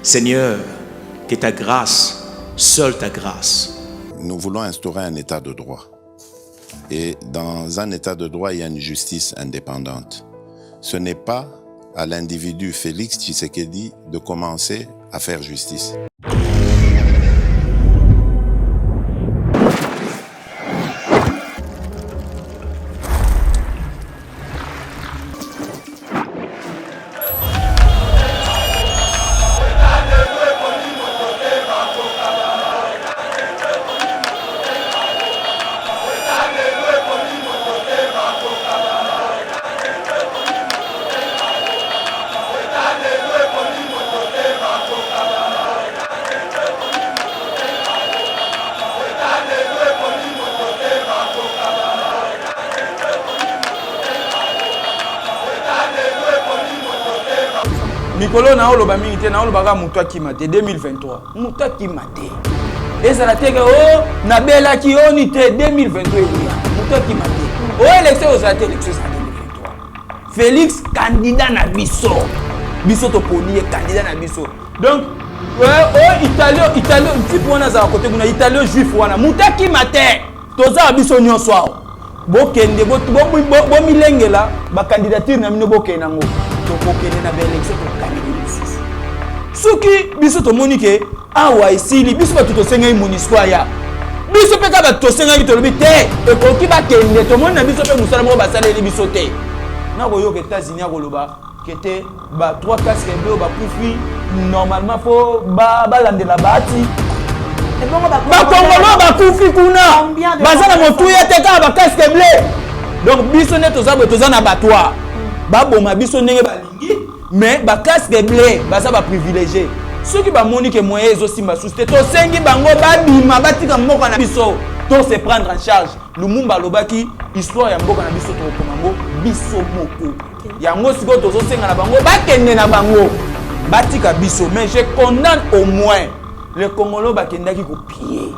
Seigneur, que ta grâce, seule ta grâce. Nous voulons instaurer un état de droit. Et dans un état de droit, il y a une justice indépendante. Ce n'est pas à l'individu Félix Tshisekedi de commencer à faire justice. Mikolo na oloba mingi te na oloba ka mutu akimate 2023 mutu akimate ezala teke o na bela ki oni te 2023 mutu akimate o élection ozala te élection sa 2023 Félix candidat na biso to poni candidat na biso donc o italien type wana za côté kuna italien juif wana mutu akimate toza biso nyonso awo bokende bo milengela ba candidature na mino bokena ngo tokokende na élection tokokani lisusu soki biso tomoni ke awa esili biso bato tosengai monisco ya biso mpe kaka bato tosengai tolobi te ekoki bakende tomoni na biso mpe mosala moko basaleli biso te nakoyoka États-Unis akoloba kete ba 3 casques bleu bakufi normalement fo balandela bati bakongolo bakufi kuna baza na motuya te kaka bacasque bleu donc biso nde toza na batwa baboma biso ndenge balingi mais ba casque bleu baza ba privilégié ceux qui ba moni que moyen ezosimba susté to sengi bango babima batika moko na biso to se prendre en charge Lumumba lobaki histoire ya mboka na biso to komango biso moko yango siko tozo senga na bango bakende na bango batika biso mais je condamne au moins le Congolais bakendaki ko piller.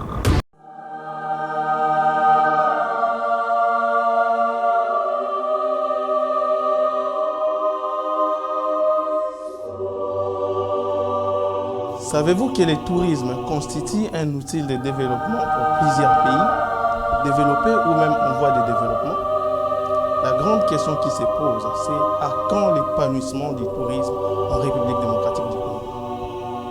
Savez-vous que le tourisme constitue un outil de développement pour plusieurs pays, développés ou même en voie de développement? La grande question qui se pose, c'est à quand l'épanouissement du tourisme en République démocratique du Congo?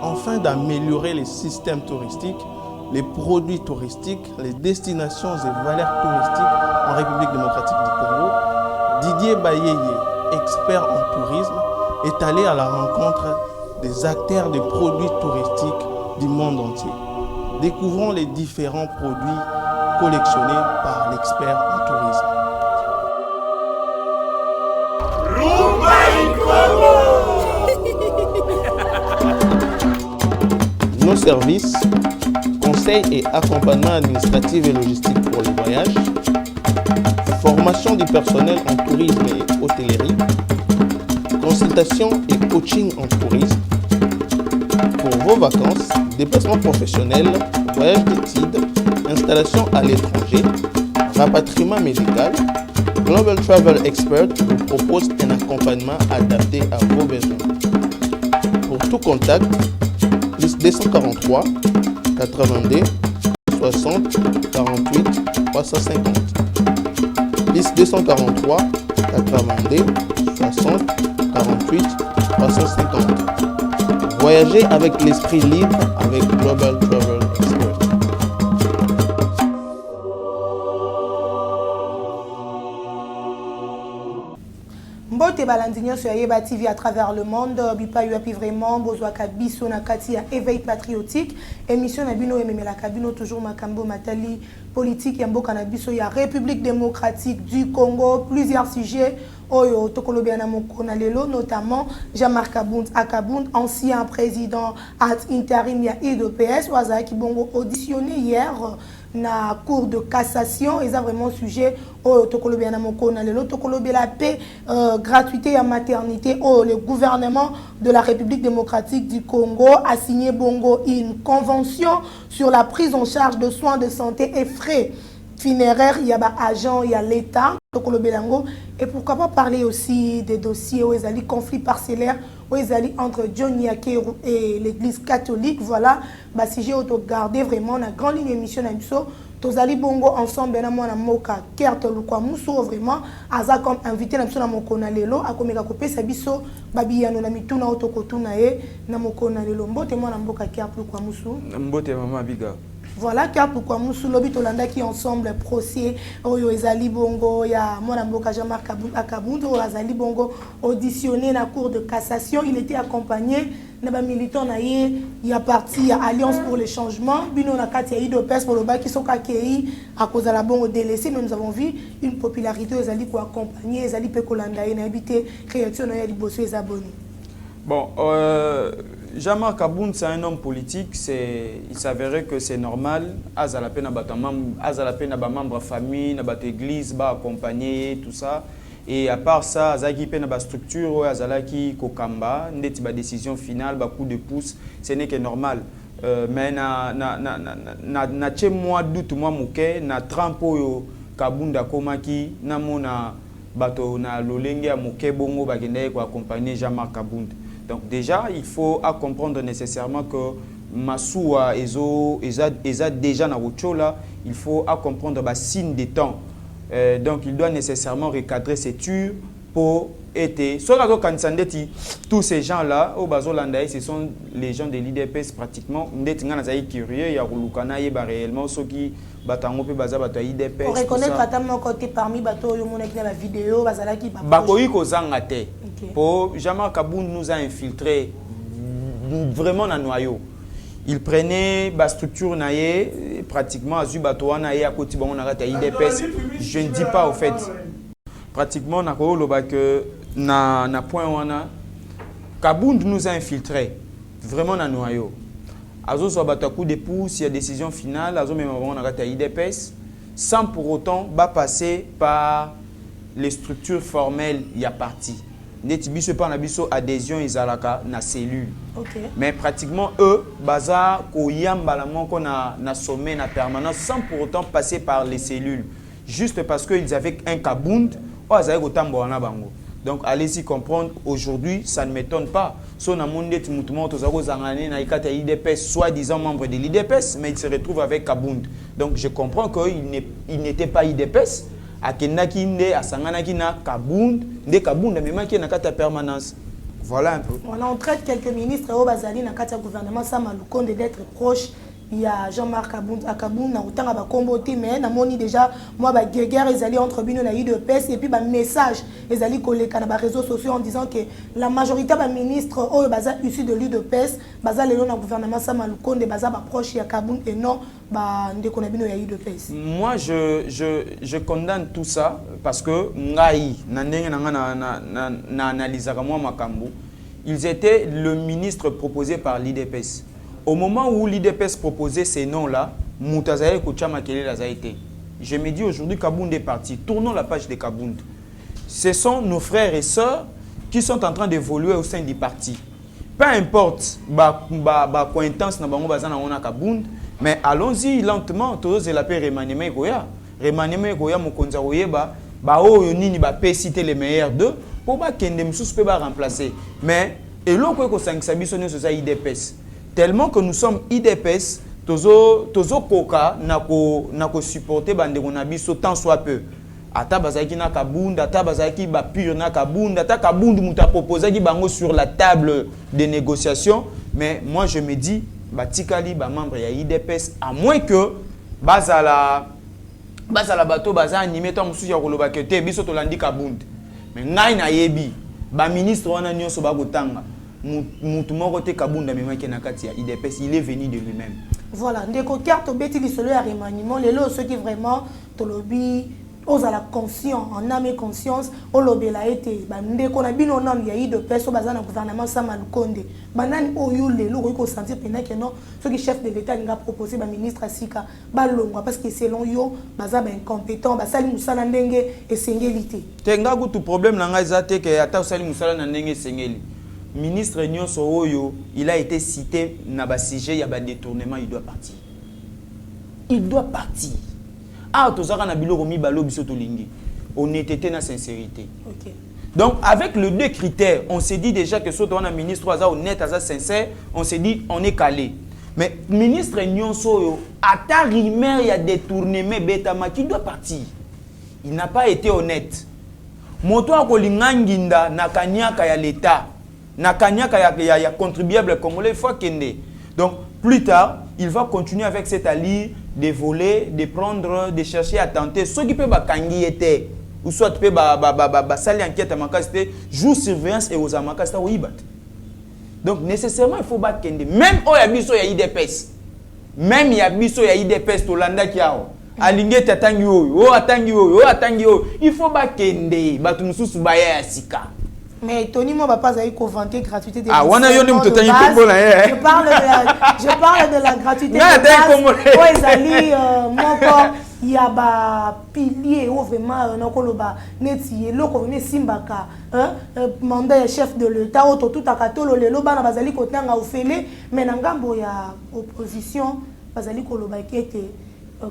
Afin d'améliorer les systèmes touristiques, les produits touristiques, les destinations et valeurs touristiques en République démocratique du Congo, Didier Bayeye, expert en tourisme, est allé à la rencontre des acteurs des produits touristiques du monde entier. Découvrons les différents produits collectionnés par l'expert en tourisme. Nos services, conseils et accompagnement administratif et logistique pour les voyages, formation du personnel en tourisme et hôtellerie, consultation et coaching en tourisme, pour vos vacances, déplacements professionnels, voyages d'études, installation à l'étranger, rapatriement médical, Global Travel Expert vous propose un accompagnement adapté à vos besoins. Pour tout contact, plus 243 82 60 48 350. Plus 243 82 60 48 350. Voyager avec l'esprit libre avec Global Travel Expert. Mbote balandinyo sur Yeba TV à travers le monde, bipa yuapi vraiment, bozwa kabiso na kati ya éveil patriotique, émission na bino ememela kabino toujours makambo matali politique ya mboka na biso ya République démocratique du Congo, plusieurs sujets oyo tokolobiana mokona lelo, notamment Jean-Marc Akabund, ancien président ad intérim ya IDPS, wazaki bongo auditionné hier na cour de cassation. Et ça vraiment sujet au tokolobiana mokona lelo, la paix, gratuité à maternité. Le gouvernement de la République démocratique du Congo a signé bongo une convention sur la prise en charge de soins de santé et frais funéraires. Il y a des agents, il y a l'État. Et pourquoi pas parler aussi des dossiers où il y a des conflits parcellaires ezali entre John Yakeru et l'église catholique. Voilà, bah sujet auto garder vraiment la grande ligne émission Nabiso. Tozali bongo ensemble na mwana moka Kert Lukwamuso vraiment aza comme invité na biso na mokona lelo akomeka kopesa biso babiyano na mituna otokotuna ye na mokona lelo mbote mwana mboka Kert Lukwamuso mbote mama biga. Voilà, car pourquoi nous lobi tolanda qui ensemble procès oyo ezali bongo ya mwana mboka Jean-Marc Akabound oyo ezali bongo auditionné na cour de cassation. Il était accompagné na militant na ye ya parti ya Alliance pour le changement bino na kati ya IDPS pour le bas qui sont accueillis à cause de la bongo délaissé, mais nous avons vu une popularité ezali ko accompagner ezali pe kolanda ye na habité réaction na ya liboso les abonnés. Bon, Jean-Marc Akabound, c'est un homme politique. Il s'avérait que c'est normal. Azalape na membre de famille, na église, ba accompagner tout ça. Et à part ça, azaki pe na ba structure, azalaki kokamba, ndeti ba décision finale, ba coup de pouce, ce n'est que normal. Mais na tche mois d'août mois mouké, na trampo yo Kabound akomaki, na mona bato na lolenge ya mouké bongo ba kende ko accompagner Jean-Marc Akabound. Donc déjà, il faut comprendre nécessairement que Massoua eza déjà na là, il faut comprendre le signe des temps. Donc il doit nécessairement recadrer ses tures pour être. Tous ces gens-là, au Bazolandaï, ce sont les gens de l'IDPS pratiquement. Curieux, il y a réellement ceux qui batango pe baza bato IDPS. Pour reconnaître à mon côté parmi bato yo mona la vidéo bazala ki bakoyi ko zanga te. Pour Jean-Marc Akabound nous a infiltré vraiment dans le noyau. Il prenait la structure naie pratiquement azu bato wana ye akoti bango na kata IDPS. Je ne dis pas au fait. Pratiquement na ko loba que na point wana Akabound nous a infiltré vraiment dans le noyau. Azo so bato coup de pouce, il y a décision finale, azo même bango na kata IDPS sans pour autant passer par les structures formelles il y a parti. Netibiso pas nabiso adhésion izalaka na cellule. Okay. Mais pratiquement eux baza ko yamba la monko na sommet na permanence sans pour autant passer par les cellules juste parce qu'ils avaient un Kabound ou azaye ko tambo na bango. Donc allez-y comprendre aujourd'hui ça ne m'étonne pas. Son amonde tumutumo tozako zangane na ikata IDPS soi-disant membre de l'IDPS mais il se retrouve avec Kabound. Donc je comprends qu'il n'était pas IDPS. Akenaki nde asanganaki na Kabound nde Kabound memaki na kata permanence. Voilà un peu. On traite quelques ministres au Bazali na kata gouvernement Sama Lukonde d'être proche. Il y a Jean-Marc Akabound na utanga ba kombote mais na moni déjà moi ba guerre ils allaient entre bino na IDPS et puis ba message ils allaient coller na ba réseaux sociaux en disant que la majorité ba ministres au baza issus de l'IDPS baza lelo na gouvernement Sama Lukonde baza ba proche ya Kabound et non ba ndeko na bino ya IDPS. Moi je condamne tout ça parce que ngai na ndenge na analyser moi makambo ils étaient le ministre proposé par l'IDPS. Au moment où l'IDPS proposait ces noms-là, Moutazaye Kouchama Kele Lazaïté. Je me dis aujourd'hui Kabound est parti. Tournons la page de Kabound. Ce sont nos frères et sœurs qui sont en train d'évoluer au sein du parti. Peu importe ba coïntance na bango bazana ona Kabound, mais allons-y lentement. Tous la paix remaniement Goya. Remaniement Goya mokonza oyeba ba oyo nini ba pe citer les meilleurs d'eux pour ba kende msusu pe ba remplacer. Mais eloko ko sangisa biso ne soza IDPS. Tellement que nous sommes IDPS, tozo koka nako supporter bande konabiso tant soit peu. Ata bazaki na Kabound, ata bazaki ba pur na Kabound, ata Kabound muta proposer ki bango sur la table de négociation, mais moi je me dis batikali ba membre ya IDPS à moins que bazala bato baza animé tant mususu ya koloba ke te biso to landi Kabound. Mais ngai na yebi ba ministre wana nyonso ba kotanga. Kabound il est venu de lui-même. Voilà, ndeko carte beti lisolo ya remaniement les lots ceux qui vraiment tolobi aux à la conscience en âme et conscience au lobela été ndeko na bino nam ya de personnes bazana gouvernement Sama Lukonde banani oyo lelo ko sentir pena que non ceux qui chef de l'état nga proposer ba ministre asika ba longwa parce que selon yo baza ba incompétent ba sali musala ndenge esengeli tenga ku tout problème na nga zate que ata sali musala na ndenge esengeli. Ministre Nyonso Oyo, il a été cité dans le sujet, il y a un détournement, il doit partir. Il doit partir. Ah, tout ça, on a bilo romi balo biso tolingi. Honnêteté na sincérité. OK. Donc, avec les deux critères, on s'est dit déjà que soit on a ministre honnête, sincère, on s'est dit on est calé. Mais ministre Nyonso, à ta rumeur, il y a détournement, Betama qui doit partir. Il n'a pas été honnête. Moto a kolinganginda na kanyaka ya l'État, na kanyaka ya contribuable congolais, il faut kende. Donc, plus tard, il va continuer avec cette alliée de voler, de prendre, de chercher à tenter. Ceux qui peuvent bakangi était ou soit peut sali enquête à makasté, joue surveillance et aux amakasta ou ibat. Donc nécessairement il faut battre kende. Même au yabiso ya IDPS. Même yabiso ya IDPS to landa kiao. Alinge tatangi o atangi o. Il faut battre kende, batu mususu baya ya sika. Mais Tony, moi, papa, a eu vanter gratuité des je parle de la gratuité de base. Il y a des piliers où vraiment simbaka mandat chef de l'État tout à katolo le loba na bazali kotanga ofele mais na ngambo ya opposition bazali koloba qui était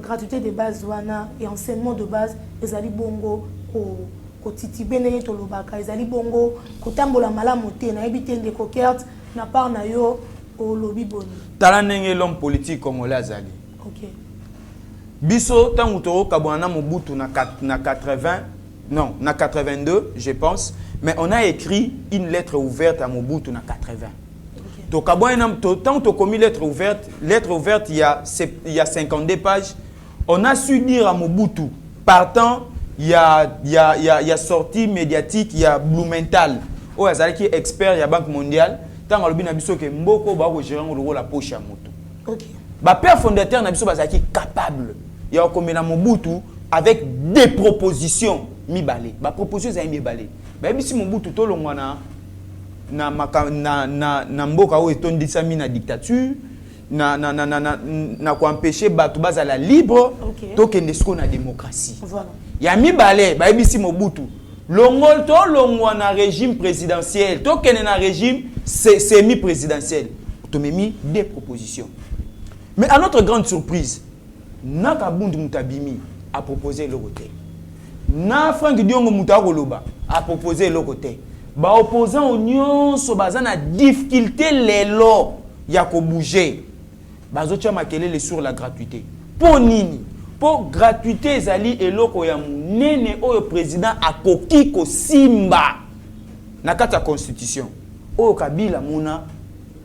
gratuité de base wana et enseignement de base ezali bongo kotiti beneye to lobaka ezali bongo kotambola malamu te na ebite ndeko Kert na part na yo o lobi boni tala ndenge l'homme politique comme Lazali. OK. Biso tangu to kabwana Mobutu na 82 je pense, mais on a écrit une lettre ouverte à Mobutu na 80. To kabwana tant to commis lettre ouverte il y a 52 pages. On a su dire à Mobutu partant il y a sortie médiatique, il y a Blumenthal. Oh, il qui est expert, il y a Banque mondiale. Tant que le biso que mboko ba gérer la poche à moto. OK. Ba père fondateur na biso ba qui capable. Il y a comme na Mobutu avec des propositions mi balé. Ba propositions za mi balé. Ba bisi Mobutu to longwana na mboka o etondisa mi na dictature. Na ko empêcher batu bazala libre to kende sko na démocratie. Voilà. Ya mibale ba ebisi Mobutu longol to longwa na régime présidentiel to kende na régime semi présidentiel to memi des propositions. Mais à notre grande surprise Nakabundu Mutabimi a proposé le côté. Na Frank Diongo Mutakoloba a proposé le côté. Ba opposant au nyonso bazana difficulté lelo ya ko bouger. Bazotia makelele sur la gratuité. Pour nini? Pour gratuité ezali eloko ya munene oyo président akoki ko simba na kati ya constitution. Oyo Kabila muna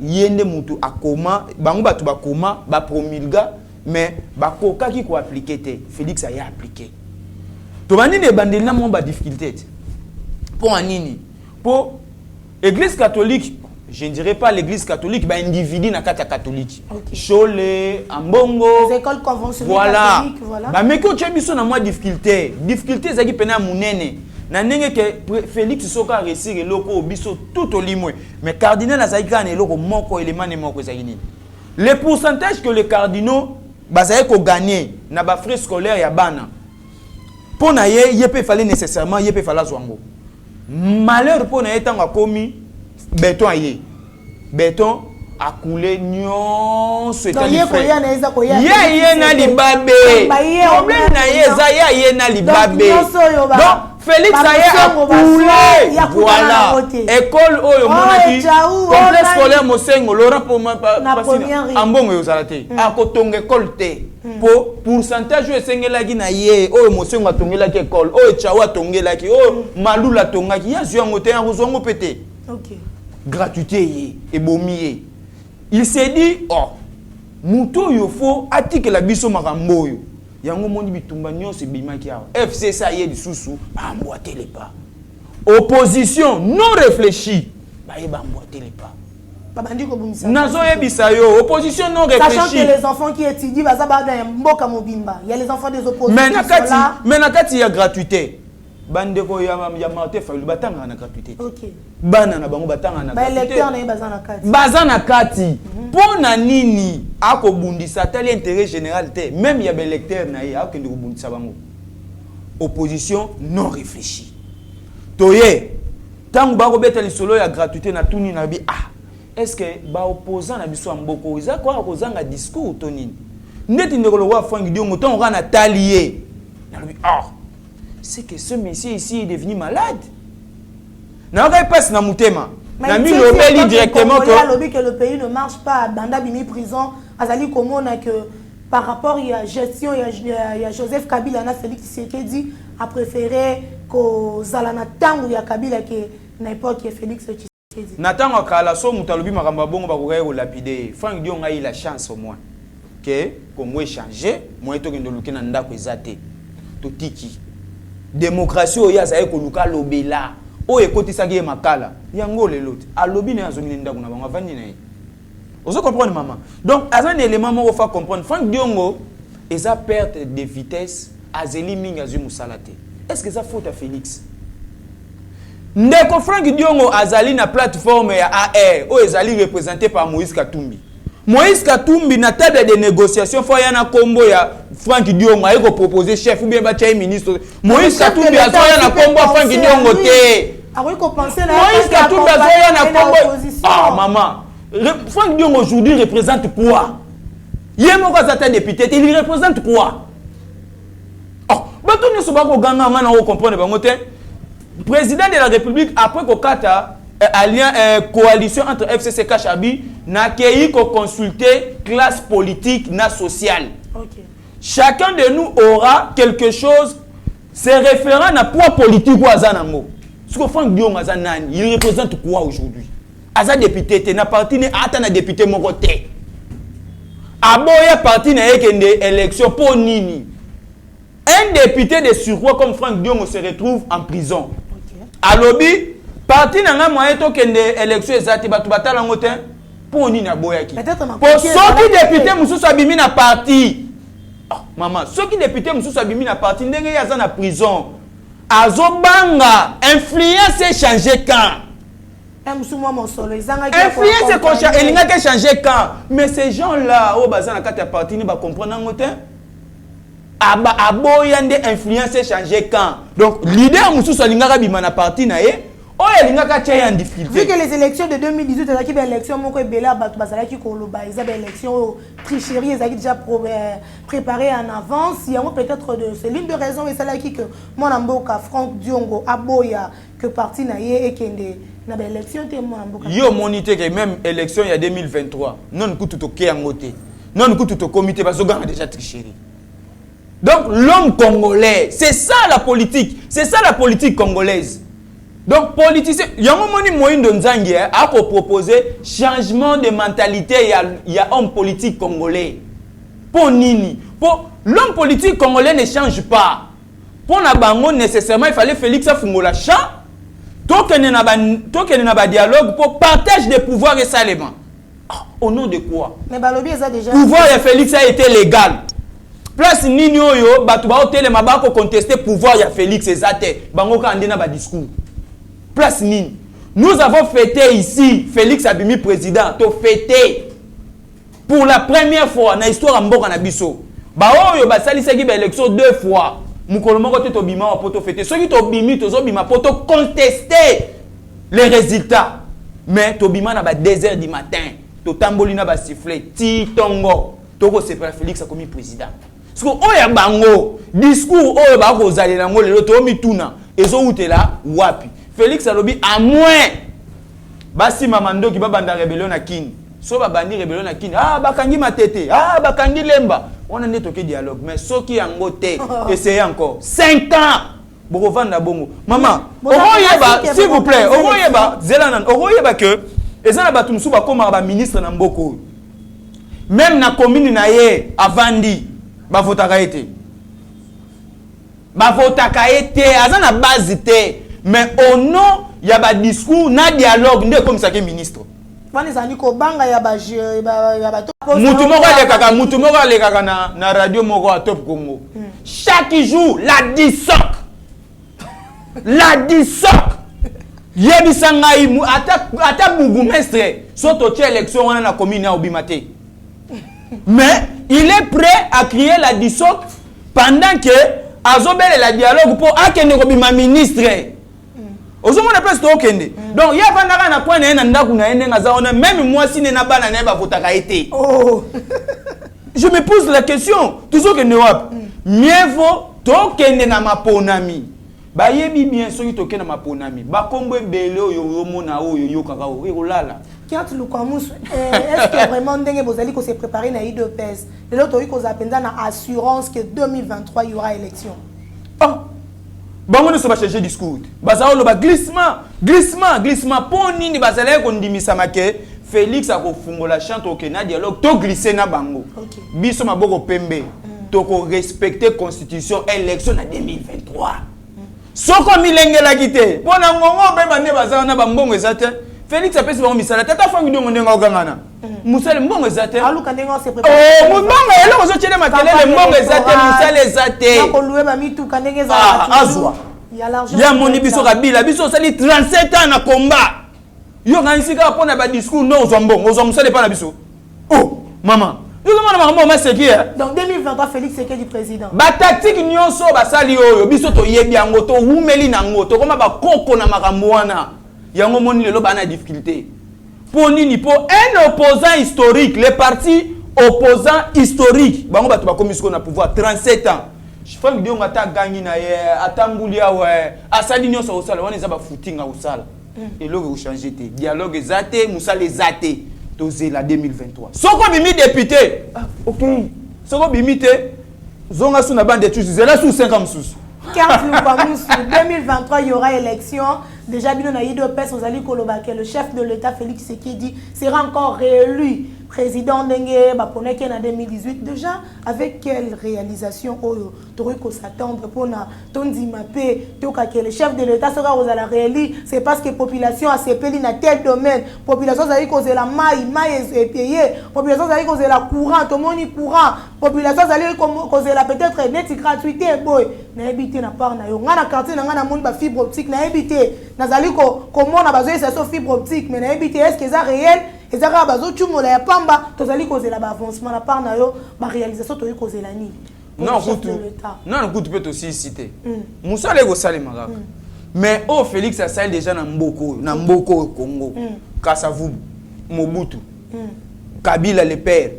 yende mutu akoma bango batu bakoma ba promulga mais bakokaki ko appliquer te. Félix a ya appliqué. To banini bandeli na mo ba difficulté. Pour nini? Pour Église catholique. Je ne dirais pas l'église catholique, mais individu na kata catholique. Okay. Cholet, Ambongo. Les écoles conventionnelles catholiques, voilà. Mais quand tu as mis ça dans moi difficulté, c'est qui peine à mounene. Na nenge que Félix Soka réussir le loco biso tout au limoué. Mais cardinal Azaïka ne loko moko élément ne moko zagini. Les pourcentages que les cardinaux basaye ko gagner na ba frais scolaires ya bana. Pour na ye peut fallait nécessairement ye peut fallait zwango. Malheur pour na étant a commis béton aye. Béton a coulé nyon ce temps yé na libabe. Problème na ye na libabe. Donc Félix a coulé. Voilà. École oyo monaki. Complexe scolaire Mosengo Laurent pour moi ambongo yo salate. A ko tonga école te. Pour pourcentage yo sengela ki na ye oyo Mosengo atongela ki école. Oyo chawa tongela ki. Oyo malula tonga ki ya zwango te en zwango pété. OK. Gratuité et bomier. Il s'est dit, oh, muto yofo atike la biso makambo yo. Yango moni bitumba nyonso bimaki awa. FC ça y est disusu, ba mboité les pas. Opposition non réfléchie, ba mboité les pas. Babandi ko bumisa. Nazo yebisa yo, opposition non réfléchie. Sachant que les enfants qui étudient baza ba mboka mobimba. Il y a les enfants des opposants. Mais nakati il y a gratuité. Bandeko ya Martin Fayulu batanga na gratuité. OK. Bana na bango batanga na gratuité. Ba électeur na bazana kati. Bazana kati. Pona nini ako bundisa tali intérêt général te. Même ya ba électeur na ye akende ko bundisa bango. Opposition non réfléchie. Toye tangu bako beta lisolo ya gratuité na tuni na bi est-ce que ba opposant na biso mboko iza kwa ko zanga discours tonini. Ndeti ndeko lo wa Frank Diongo ton rana talié. Na bi c'est que ce monsieur ici est devenu malade. Na ka passe na mutema. Na mi Mais lobeli directement que le pays ne marche pas. Banda bimi prison. Azali comment on a que par rapport à la gestion, il y a Joseph Kabila, Félix Tshisekedi a préféré que Zalana Tango ya Kabila qui n'importe qui Félix Tshisekedi. Nathan Kala so mutalobi makamba bongo bakoka ko lapider. Frank Dion a eu la chance au moins que Congo changer, moi to kendo luki na ndako ezate. To tiki. Démocratie oya za ko luka lobela. O ekotisa ki makala. Yango lelot. Alobi na azongi ndako na bango vandi na ye. Vous comprenez, maman? Donc, à un élément, on va comprendre. Frank Diongo, et sa perte de vitesse, Azeli Mingazu Moussalate. Est-ce que ça faute à Félix? Ndeko Frank Diongo, Azali na plateforme AR, où Azali représenté par Moïse Katumbi. Moïse Katumbi, na table de négociation, il y a un combo, il y a Frank Diongo, il a proposé chef ou bien un ministre. Moïse Katumbi, il y a un combo, Frank Diongo. Moïse Katumbi, il y a un combo. Ah, maman. Frank Diongo aujourd'hui représente quoi? Il y a un député, il représente quoi? Oh, bato ne soba ko ganga ngana ko comprendre bango te. Président de la République après ko kata coalition entre FCC Kachabi n'a qu'à consulter classe politique na sociale. Okay. Chacun de nous aura quelque chose se référant à poids politique ou azanango. Ce que Frank Diongo azanani, il représente quoi aujourd'hui? Aza député te na parti ne ata na député moko te. Aboya parti na ekende élection pour nini. Un député de surroi comme Frank Diongo se retrouve en prison. Okay. Alobi parti na nga moyen to kende élection ezati batu batala ngote pour nini aboya ki. Pour ceux qui député mususu abimi na parti. Oh, maman, ceux qui député mususu abimi na parti ndenge yaza na prison. Azobanga influence changer quand. Influence il n'a qu'à changer quand. Mais ces gens-là, au bazar, quand tu as parti, ils vont comprendre en côté. Aboyande influence changer quand. Donc, l'idée à Moussou Salingara Bimana parti nae, oh, il n'a qu'à changer en difficulté. Vu que les élections de 2018, il y a des élections, mon Bela Bazala qui Koloba, ils ont des élections tricheries, ils ont déjà préparées en avance. Il y a peut-être c'est l'une des raisons, et c'est là que mon amboka Frank Diongo, Aboya, que parti nae et Kende. Yo monité que même élection il y a 2023 non coup tout OK en côté non coup tout au comité parce que déjà tricherie. Donc l'homme congolais, c'est ça la politique congolaise. Donc politicien yango moni Moïndo Nzangi a proposé changement de mentalité, il y a homme politique congolais. Pour nini? Pour l'homme politique congolais ne change pas. Pour na bango nécessairement il fallait Félix Afungola Cha. Token n'a pas dialogue pour partage des pouvoirs et salement. Au nom de quoi? Mais Balobi a déjà. Pouvoir de Félix a été légal. Place nini oyo batu ba hôtel mabako contester pouvoir ya Félix ezate. Bango ka ndena ba discours. Place nini? Nous avons fêté ici Félix Abimi président, to fêté pour la première fois na histoire mboka na biso. Ba oyo ba salisaki ba élection 2 fois. Mukolo moko te tobima wa poto fêter. Ceux qui tobimi tozo bima poto contester les résultats. Mais tobima na ba 2h du matin, to tamboli na ba sifflet, ti tongo. Toko c'est pas Félix a commis président. Parce que oya bango discours oyo ba ko zali nango lelo to mituna ezo utela wapi. Félix alobi à moins basi mamando ki babanda rébellion na Kini. So ba bandi rébellion na Kini. Ah bakangi matete, ah bakangi lemba. On a nettoqué dialogue, mais ceux qui ont voté, essayez encore. 5 ans! Borovanda bongo. Maman, s'il vous plaît, Zelanan, que, et ça, ba comme un ministre Namboko. Même na commune naye, avandi, ba votaka été. Ba votaka été, azan na base té. Mais au nom, il y a ba discours, na dialogue, ne comme ça que ministre. Mutu moko alekaka na radio moko à Top Congo. Chaque jour la dissoc. Yebisa ngai ata bourgmestre soto tie élection wana na commune na Obimate. Mais il est prêt à crier la dissoc pendant que azobele la dialogue pour akende ko bima ministre. Ozomona place to okende. Donc ya vandaka na kwa na ndaku na ende ngaza ona même moi si na bana na ba votaka été. Oh. Je me pose la question, toujours que ne wap. Mieux vaut to kende na maponami. bayebi bien soki toke na maponami bakombo ebele oyo mona oyo yokaka oyo ekolala. Quand le Kamous, est-ce que vraiment Ndenge Bozali s'est préparé na IDPS? De l'autre, il a na assurance que 2023 il y aura élection. Oh, bango ne se va changer discours. Bazao ba glissement. Poni ni bazale kondimisa make Félix a kofungola chante au Kenya dialogue to glisser na bango. Biso maboko pembe. To ko respecter constitution élection en 2023. Soko milenge la kité. Pona ngongo be bande bazao na bambongo ezate. Félix a pesi bango misala tata fangi ndongo ndenga ogangana. Musale mbongo ezate. Alu kandenga se prépare. Oh, mbongo elo zo chele makelele mbongo ezate musale ezate. Ko loué ba mitu kandenga za. Azwa. Ya moni biso kabila biso sali 37 ans na combat. Yo ngansika pona ba discours no zo mbongo zo musale pa na biso. Oh, maman. Yo demande maman ma c'est qui? Donc 2023 Félix c'est du président. Ba tactique nyonso ba sali oyo biso to yebi yango to wumeli na ngoto koma ba koko na makambo wana. Yango moni lelo bana difficulté. Pour nini pour un opposant historique, les partis opposants historiques, bango batu ba komisiko na pouvoir 37 ans. Je fais que ngata gangi na ye atambulia ouais asali nyonso osala wana za ba footing osala. Et là vous changer té dialogue ezate musala ezate tozé la 2023. Soko bimi député. Ah OK. Soko bimi té zonga sous na bande de tous là sous 5 ans sous. Quand nous commence 2023 il y aura élection. Déjà, bien on a eu deux personnes, le chef de l'État, Félix Tshisekedi, sera encore réélu président Ndenge Baponeke en 2018. Déjà, avec quelle réalisation Toriko s'attendre pour Tondi Mapé, que le chef de l'État sera réélu, c'est parce que la population a s'épelé dans tel domaine. La population a causé la maille est payée. La population a causé la courant, tout le monde est courant. La population a causé la peut-être net gratuité. Na habité na part na yo ngana quartier na ngana monde ba fibre optique na habité nazali ko comment na bazo esa so fibre optique mais na habité est-ce que ça réel et ça bazo chumola ya pamba tozali causer la avancement na part na yo ba réalisation to causer la ni non kutu non kutu peut aussi citer musale go sale magaka mais oh Félix a sali déjà na mboko au Congo Kasavubu Mobutu Kabila le père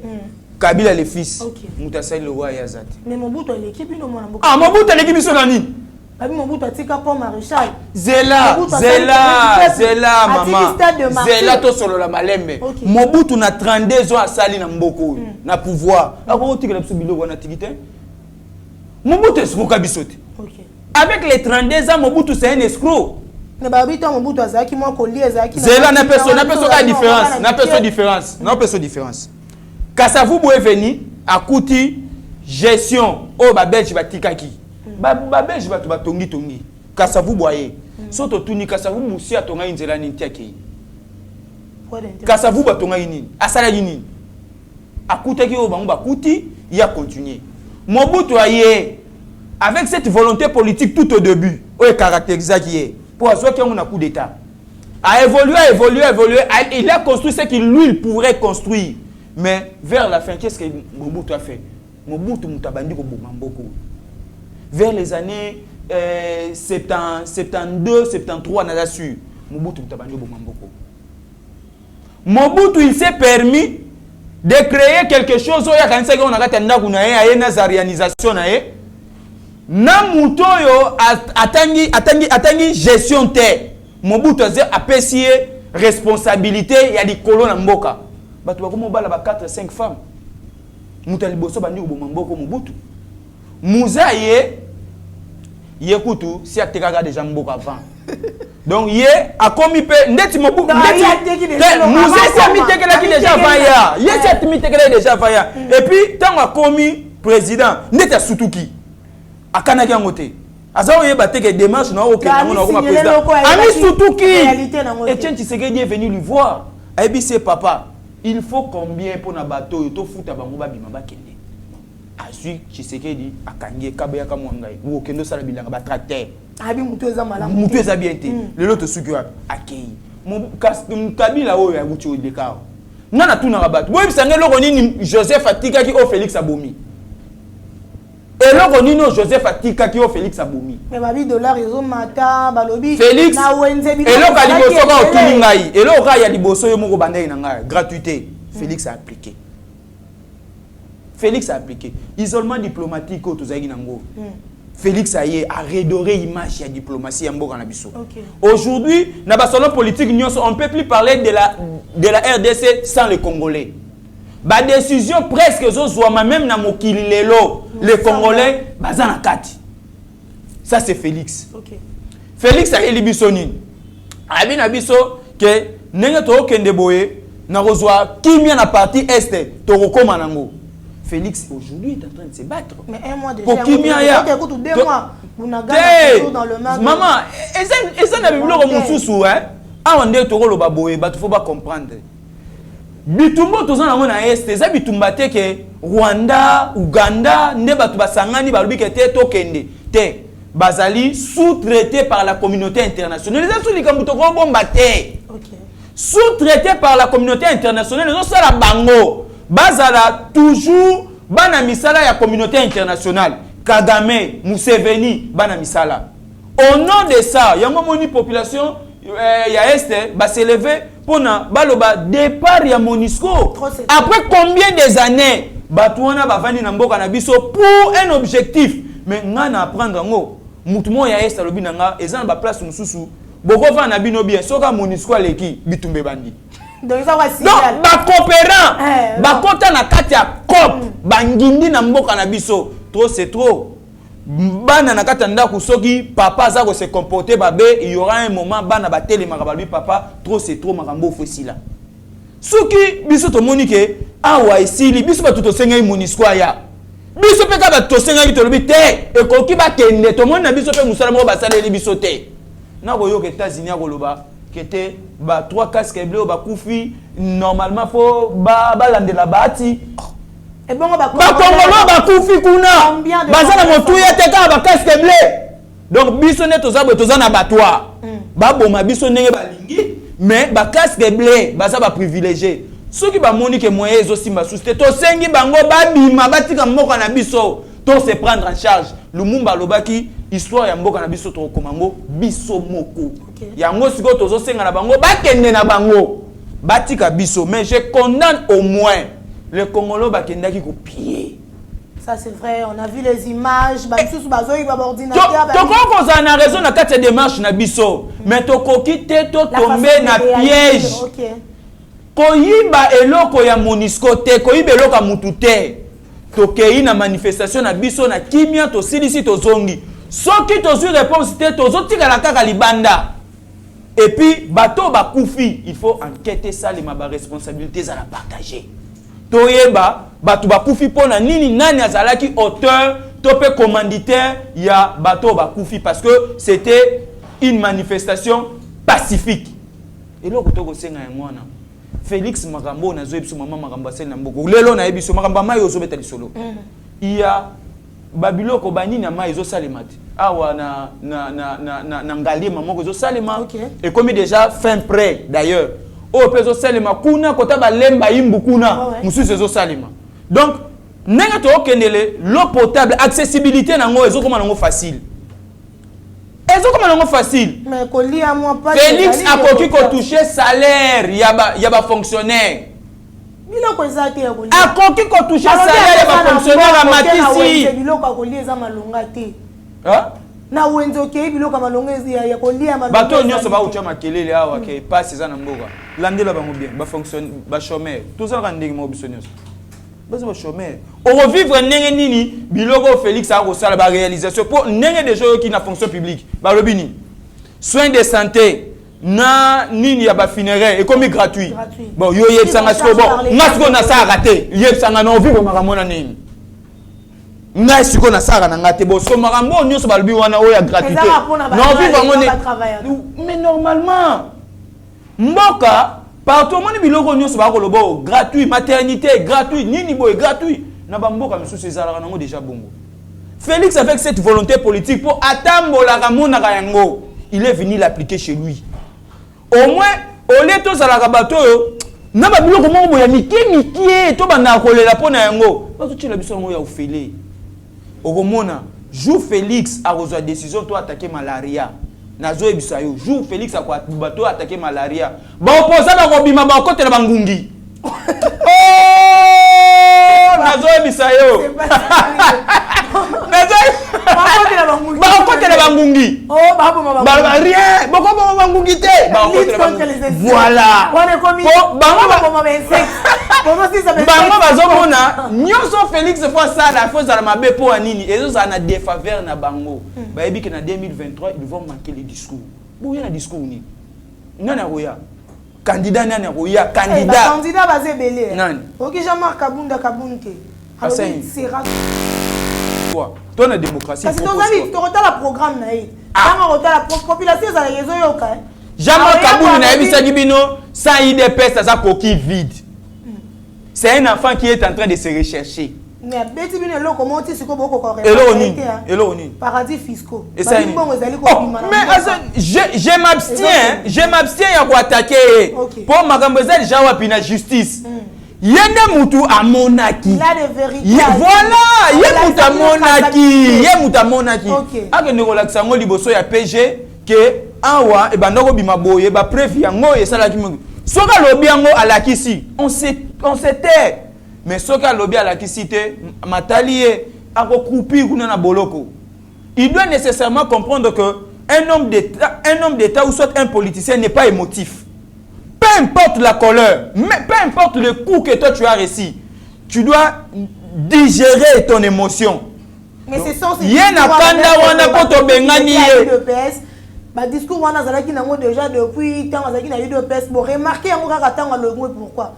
Kabila le fils. Mutasai le roi Yazat. Mais Mobutu l'équipe non mon ah Mobutu l'équipe sonani. Abi Mobutu atika pour maréchal. Zela maman. Zela to solo la malembe. Mobutu na 32 ans asali na mboko na pouvoir. Ako tika la bisobilo wana tikite. Mobutu escroc bisote. Avec les 32 ans Mobutu c'est un escroc. Ne ba bito Mobutu azaki mo ko li azaki. Zela na personne différence. Non personne différence. Kasavubu est venu à Kouti gestion au Babelge batikaki. Babelge batongi. Kasavubu aye. Soto tuni Kasavubu si atonga inzela nintiaki. Kasavubu atonga nini? Asala nini? Akutaki au bango bakuti, il a continué. Mobutu aye avec cette volonté politique tout au début, est caractérisé qui est pour assurer qu'il y a un coup d'état. A évolué. Il a construit ce qu'il lui pourrait construire. Mais vers la fin, qu'est-ce que Mobutu a fait? Mobutu Mutabandi Mamboko. Vers les années 72, 73, on a su. Mobutu Mutabandi Mamboko. Mobutu, il s'est permis de créer quelque chose. Il y a quand même une réalisation. Namutoyo atangi gestion terre. Mobutu a apprécié responsabilité. Il y a des colons en Mboka. Batu bakoma bala ba 4 5 femmes mutali boso bandi ubomamboko Mobutu muzaye yekutu si atekaka déjà mboko avant donc ye akomi pe ndeti Mobutu ndeti muzaye si amitekela ki déjà vaya ye si amitekela déjà vaya et puis tango akomi président ndeti asutuki akanaki yangote azawo ye bateke démarche na okena ngona koma président ami sutuki Etienne Tshisekedi est venu lui voir aibi c'est papa. Il faut combien pour na bateau to futa bango babima bakende. Azui Tshisekedi akangie kabaya kamwangai. Wo kendo sala bilanga ba tracteur. Abi mutu eza malamu. Mutu eza bien te. Lelo to suki wa akei. Kabila oyo ya guti odeka. Ngana tuna ka bato. Boyi bisanga loko nini Joseph Atika ki o Félix Abomi. Et loko nini Joseph Atika ki o Félix Abomi. Mais babi dollar ezo mata balobi Félix na wenze bi. Et loko liboso ka otuni ngai. Et loko ya liboso yo moko bandai na ngai. Gratuité. Félix a appliqué. Félix a appliqué. Isolement diplomatique au Tozagi Nango. Félix Aye a redoré l'image de la diplomatie en Bokanabiso. Aujourd'hui, dans le salon politique, on ne peut plus parler de la RDC sans les Congolais. La décision presque, même dans les Congolais, ça c'est Félix. Félix Aye Libisoni. Abin Abiso, que n'est pas de boye, n'a reçoit qui vient à la partie est, Toroko Manango. Félix aujourd'hui est en train de se battre. Mais un mois déjà. Pour qui vient ya? 2 mois. Vous n'avez pas dans le match. Maman, et ça n'a pas vu le hein? Ah, on est au Baboé, il faut pas comprendre. Bitumbo tous en amont à est, ça bitumba te que Rwanda, Ouganda, ne batuba sangani balubi que te tokende, te bazali sous-traité par la communauté internationale. Les autres les kamutoko bombaté. Sous-traité par la communauté internationale, les autres ça la bango. Bazala toujours bana misala ya communauté internationale. Kagame, Museveni, bana misala. Au nom de ça, il y a une population ya est va s'élever pour na baloba départ ya MONUSCO. Après combien des années batouana ba vandi na mboka na biso pour un objectif. Mais ngana apprendre ngo mutumo ya est alobi nanga ezana ba place mususu boko va na bino bien soka MONUSCO aleki bitumbe bandi. Donc ça va si donc ba coopérant ba kota na kati ya COP bangindi na mboka na biso trop c'est trop. Bana na kati ndako soki papa za ko se comporter babe il y aura un moment bana ba telema ba lui papa trop c'est trop makambo fosila soki biso to monike awa esili biso ba to senga MONUSCO ya biso pe ka ba to senga ki to lobi te e ko ki ba kende to mona biso pe musala mo ba saleli biso te na ko yo ke États-Unis ko loba que te ba 3 casques bleus ba kufi normalement faut ba landela bati et bon ba Congolais ba kufi kuna bazana motuya te ka ba casque bleu donc biso ne toza na batwa ba boma biso ndenge balingi mais ba casque bleu baza ba privilégié soki ba moni que moyen ezo simba susté to sengi bango ba bima batika moko na biso to se prendre en charge Lumumba lobaki histoire ya mboka na biso to komango biso moko yango siko tozo senga na bango bakende na bango batika biso mais je condamne au moins les Congolais bakendaki ko piller. Ça c'est vrai, on a vu les images, ba sous bazoyi ba ordinateur ba. To ko za na raison na kati démarche na biso mais to ko kite to tomber na piège. Koyiba eloko ya MONUSCO te koyiba eloko ya mutu te. To kei na manifestation na biso na kimia to silisi to zongi. Soki to sur réponse te to zotika la kaka libanda. Et puis bateau ba koufi, il faut enquêter ça les ma responsabilités à la partager. Toyeba bato bakufi pona nini nani azalaki auteur topé commanditaire ya bato bakufi parce que c'était une manifestation pacifique et là ko senga ya mwana Félix Makambo na zoebiso mama Makambo sel na mboko lelo na yebiso Makambo mai ozobeta lisolo iya babiloko banini na mai ezosalemate awa na ngali mamoko ezosalema et comme déjà fin prêt d'ailleurs o peso salima kuna kota ba lemba imbu kuna mususu ezo salima donc nenga to okendele l'eau potable accessibilité nango ezo koma nango facile mais kolia moi pas Félix akoki ko toucher salaire ya ba fonctionnaire biloko ezaki ya kolia akoki ko toucher salaire ya ba fonctionnaire à Matisi biloko kolia za malonga te hein na wenzo ke biloko malongezi ya kolia malonga bato nyonso ba ucha makelele awa ke passe za na mboka landela bango bien ba fonctionne ba chômeur tout ça ka ndenge mo bisonyos ba chômeur on revivre ndenge nini biloko Félix a resala ba réalisation pour ndenge des gens qui na fonction publique ba lobini soins de santé na nini ya ba funéraire et comme gratuit bon yo yebsanga sko bon ngasko na sa raté yebsanga na vivre makamona nini na siko na sara na ngate bo so makambo nyonso balbi wana oya gratuité non vivre ngone mais normalement mboka partout moni biloko nyonso ba ko lobo gratuit maternité gratuit nini boy gratuit na ba mboka misusu ezalaka nango déjà bongo Félix avec cette volonté politique pour atambola kamona yango il est venu l'appliquer chez lui au moins au lieu to zalaka bato na ba biloko mo boya miki to bana kolela pona yango bato tshela biso ngo ya ofele Okomona, jour Félix a reçu la décision de attaquer malaria. Nazo ebisayo, jour Félix a attaqué malaria. Ba opposa na kobima ba kote na bangungi. Oh! Nazo ebisayo. Nazo ba kote na bangungi. Oh, bah, Rien. Boko boma bangungi te. Voilà. Bango bazomona nyonso Félix fois ça la fois za mabe po anini ezo za na défaveur na bango. Ba yebi que na 2023 ils vont manquer les discours. Bo ya na discours ni. Nana roya. Candidat nana roya, candidat. Candidat basé belé. Nani? OK, Jean-Marc Kabunda Kabunke. Alors c'est rare. Quoi? Ton la démocratie. Parce que ton ami, tu retard le programme naï. Quand on retard la population ça les réseaux yoka. Jean-Marc Kabunda na yebi sagibino sans IDPS ça coquille vide. C'est un enfant qui est en train de se rechercher. Mais Betty Bino là comment tu sais que beaucoup correct. Hello ni. Paradis fiscaux. Et ça mais je m'abstiens à quoi attaquer. Pour magambezel jawa pina justice. Yende mutu amonaki. Il a des vérités. Voilà, yé mutu amonaki. Ake ne relaxa ngo liboso ya PG que awa e bandoko bima boye ba preuve yango e sala ki soka lobi yango alakisi. On s'était mais soka lobi alakisi te matalié ako coupi kuna na boloko. Il doit nécessairement comprendre que un homme d'État ou soit un politicien n'est pas émotif. Peu importe la couleur, mais peu importe le coup que toi tu as reçu, tu dois digérer ton émotion. Mais c'est ça, c'est le discours wana zalaki nango déjà depuis tant azaki na UDPS bon remarquez yango kaka tant le mot pourquoi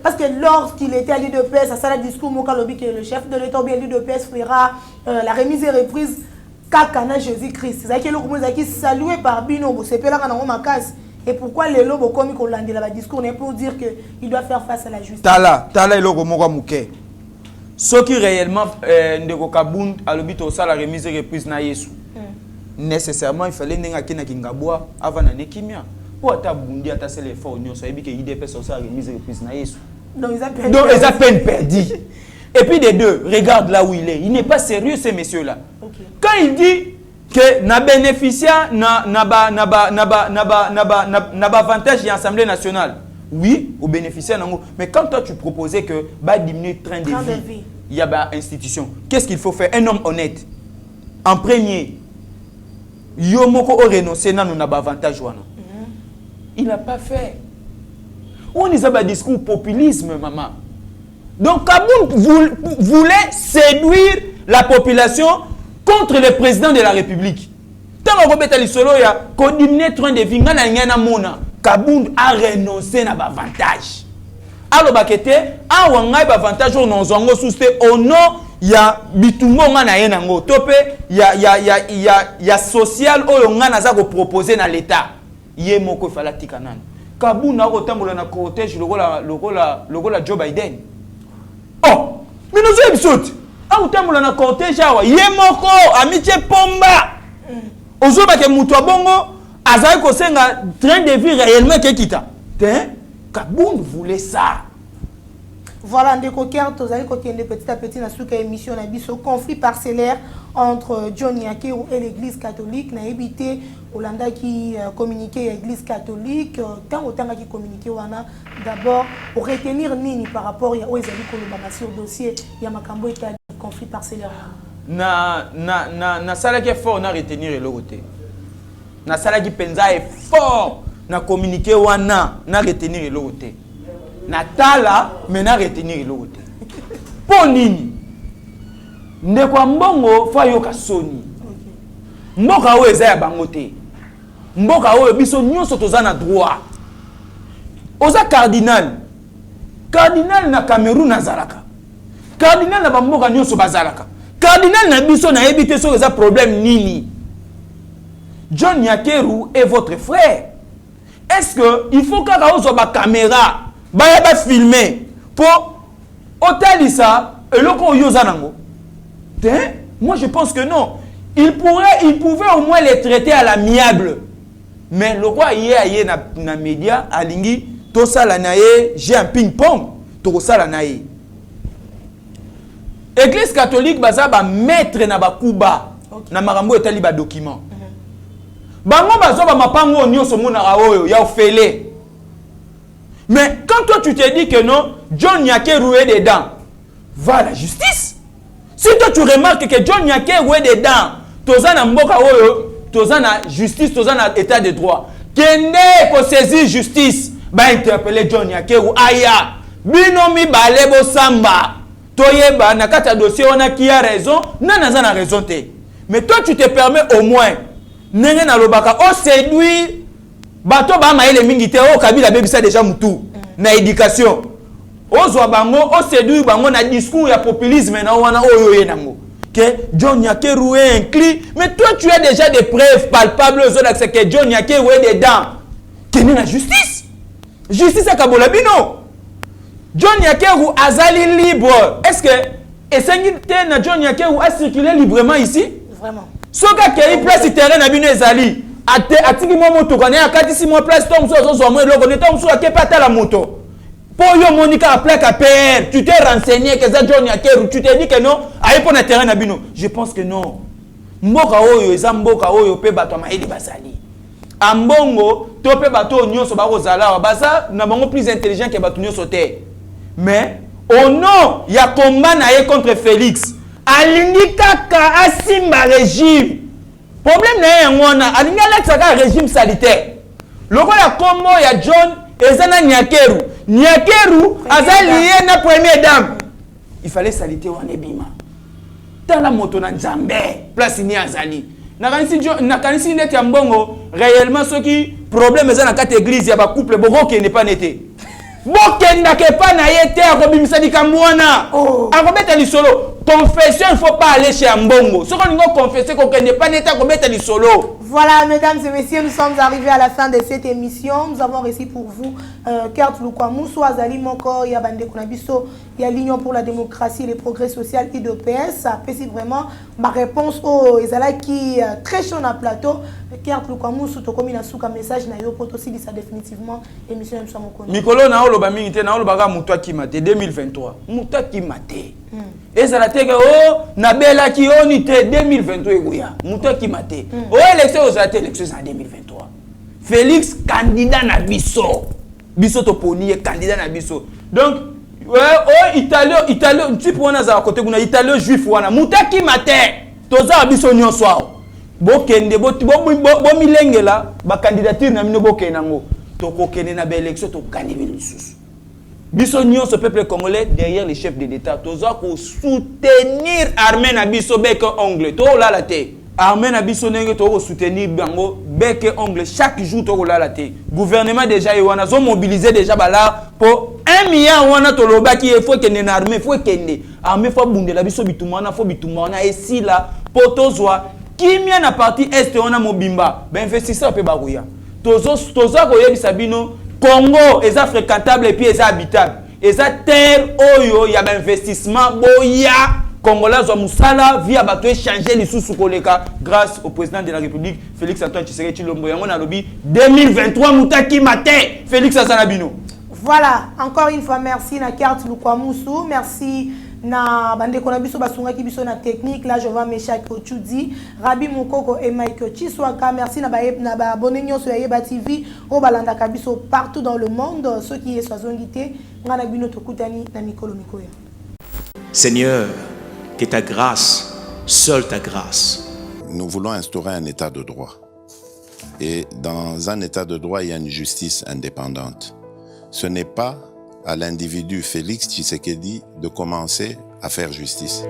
parce que lorsqu'il était à l'UDPS ça sala discours moka lobi que le chef de l'État ou bien l'UDPS fera la remise et reprise kaka na Jésus-Christ zaki le comme zaki salué par bino bo sepela kana ngo makasi et pourquoi les lobos comme ko landela ba discours n'est pour dire que il doit faire face à la justice tala eloko moko muke ce qui réellement ndeko Kabund alobi to sala remise et reprise na Yesu nécessairement il fallait n'enga kina kingabwa avant na nekimia pour ata bundi ata c'est l'effort nyonso ebi que IDPS ça remise reprise na Yesu donc ils a peine perdu et puis des deux regarde là où il n'est pas sérieux ces messieurs là quand il dit que na bénéficiaire na avantage de l'Assemblée nationale oui au bénéficiaire nango mais quand toi tu proposais que bah diminuer train de vie il y a ba institution qu'est-ce qu'il faut faire un homme honnête en premier yo moko o renoncer na nous avantage wana il n'a pas fait on is a discours populisme maman donc Kabund voulait séduire la population contre le président de la République tant on robeta lisolo ya ko diminuer train de vie ngana ngana mona Kabund a renoncé na avantage alors bakete a wanga ba avantage on zongo souste au nom ya bitungo nga na yena ngo topé ya social oyo nga naza ko proposer na l'état yé moko fala tikanan Kabund na ko tambola na cortège lokola Joe Biden oh minozo episode a tambola na cortège awa yé moko amitié pomba ozoba ke mutu abongo azali ko senga train de vie réellement kekita te Kabund voulait ça. Voilà, ndeko Kerto zali kokende petit à petit na suka émission na biso conflit parcellaire entre John Yakeru et l'église catholique na ebité Olanda qui communiqué à l'église catholique tant qui communiqué wana d'abord pour retenir nini par rapport ya ezali kolobama sur dossier ya makambo eta conflit parcellaire na sala qui fort na retenir eloko te na sala qui penza est fort na communiqué wana na retenir eloko te na tala mais na retenir eloko te po nini ndeko mbongo fa yoka soni mboka oyo eza ya bango te mboka oyo biso nyonso toza na droit oza cardinal na Cameroun azalaka cardinal na bamboka nyonso bazalaka cardinal na biso na yebi te soki eza problème nini John Yakeru est votre frère est-ce que il faut kaka ozwa ba caméra ba filmer pour otalisa eloko oyo za nango moi je pense que non il pouvait au moins les traiter à l'amiable mais le quoi yé na média alingi to sala na ye j'ai un ping pong to sala na ye église catholique baza ba maître na ba kuba na makambo etali ba document bango bazo ba mapango nyonso mona oyo ya ofele mais quand toi tu te dis que non John Yakeru est dedans va à la justice. Si toi tu remarques que John Yakeru est dedans, toza na mboka oyo toza na justice, toza na état de droit. Kende ko saisir justice, ba interpeller John Yakeru aya. Bino mi balebo samba. Toyeba na kata dossier on a qui a raison, nana za na raison te. Mais toi tu te permets au moins nenge na lobaka o séduire bato ba maele mingi te o kabila bebisa déjà mutu na éducation. Ozwa bango o séduire bango na discours ya populisme na wana oyo ye nango. Que John Yakeru est inclus, mais toi tu as déjà des preuves palpables aux autres que John Yakeru est dedans. Quelle est la justice? Justice à Kabolabino. John Yakeru azali libre. Est-ce que et na John Yakeru a circulé librement ici? Vraiment. Soka qui place du terrain na bino ezali. Atiki mo moto kone akati si mo place tom so so mo lo kone tom so akepata la moto. Pour yo Monica a plaque à PR, tu t'es renseigné que ça John Yakeru, tu t'es dit que non, aïe pour le terrain na bino. Je pense que non. Mboka oyo eza mboka oyo pe bato maili basali. Ambongo to pe bato nyonso ba kozala basa na bango plus intelligent que bato nyonso te. Mais au nom ya combat na ye contre Félix, alingi kaka asimba régime. Problème na ye ngona, alingi alexaka régime salitaire. Loko ya combo ya John ezana Yakeru. Yakeru azali na première dame. Il fallait saliter wana bima. Tala moto na Nzambe, place ni azali. Na kanisi net ya mbongo réellement ce qui problème ezana kata église ya ba couple boko n'est pas nete. Bokenda ke pa na yete akobimisa dikamwana. Akobeta lisolo. Confession, il ne faut pas aller chez Mbongo. Ce qu'on doit confesser, qu'on n'est pas net akobeta lisolo. Voilà, mesdames et messieurs, nous sommes arrivés à la fin de cette émission. Nous avons reçu pour vous Kert Lukwamousso, Azali Moko, Yabande Kunabiso, il y a l'Union pour la démocratie et le progrès social IDPS. C'est vraiment ma réponse au Ezala qui est très chaud dans le plateau. Kert Lukwamousso, tu as commis un message, na yo poto aussi, ça définitivement émission M. Samokone. Mikolo na olo bamingite na olo baga mutwa kimate 2023. Mutwa kimate. Ezala teke o na bela ki oni te 2023 egoya. Mutwa kimate. O élection aux élections en 2023. Félix candidat na biso. Biso to poni candidat na biso. Donc italien type wana za côté kuna italien juif wana mutaki mate toza biso nyonso awo bokende bo milengela ba candidature na mino bokenango to kokene na ba élection to kanibeli lisusu biso nyonso peuple congolais derrière les chefs de l'état toza ko soutenir armée na biso bec ongle to la te armée na biso nenge to ko soutenir bango bec ongle chaque jour to ko la te gouvernement déjà wana zo mobiliser déjà bala pour 1 milliard wana to lobaki il faut que ne armée faut kende armée faut bundela biso bitumana faut bitumana esi la potozwa kimia na partie est wana mobimba ben investisseur pe baruya toza ko yebisa bino Congo est fréquentable et puis est habitable et ça terre oyo ya ba investissement boya Congolais zo musala via bato échanger les sous koleka grâce au président de la République Félix Antoine Tshisekedi Tshilombo yango na lobi 2023 mutaki mate Félix Asanabino. Voilà, encore une fois merci na Kert Lukwamousso, merci na bande kona biso basunga ki biso na technique là je vois Meshak Ochudi, Rabi Mukoko et Mike Chiswaka, merci na ba abonné nyoso ya Yeba TV o balanda ka biso partout dans le monde ceux qui est soazongité ngana bino tokutani na mikolo mikoya. Seigneur, que ta grâce, seule ta grâce. Nous voulons instaurer un état de droit. Et dans un état de droit, il y a une justice indépendante. Ce n'est pas à l'individu Félix Tshisekedi de commencer à faire justice.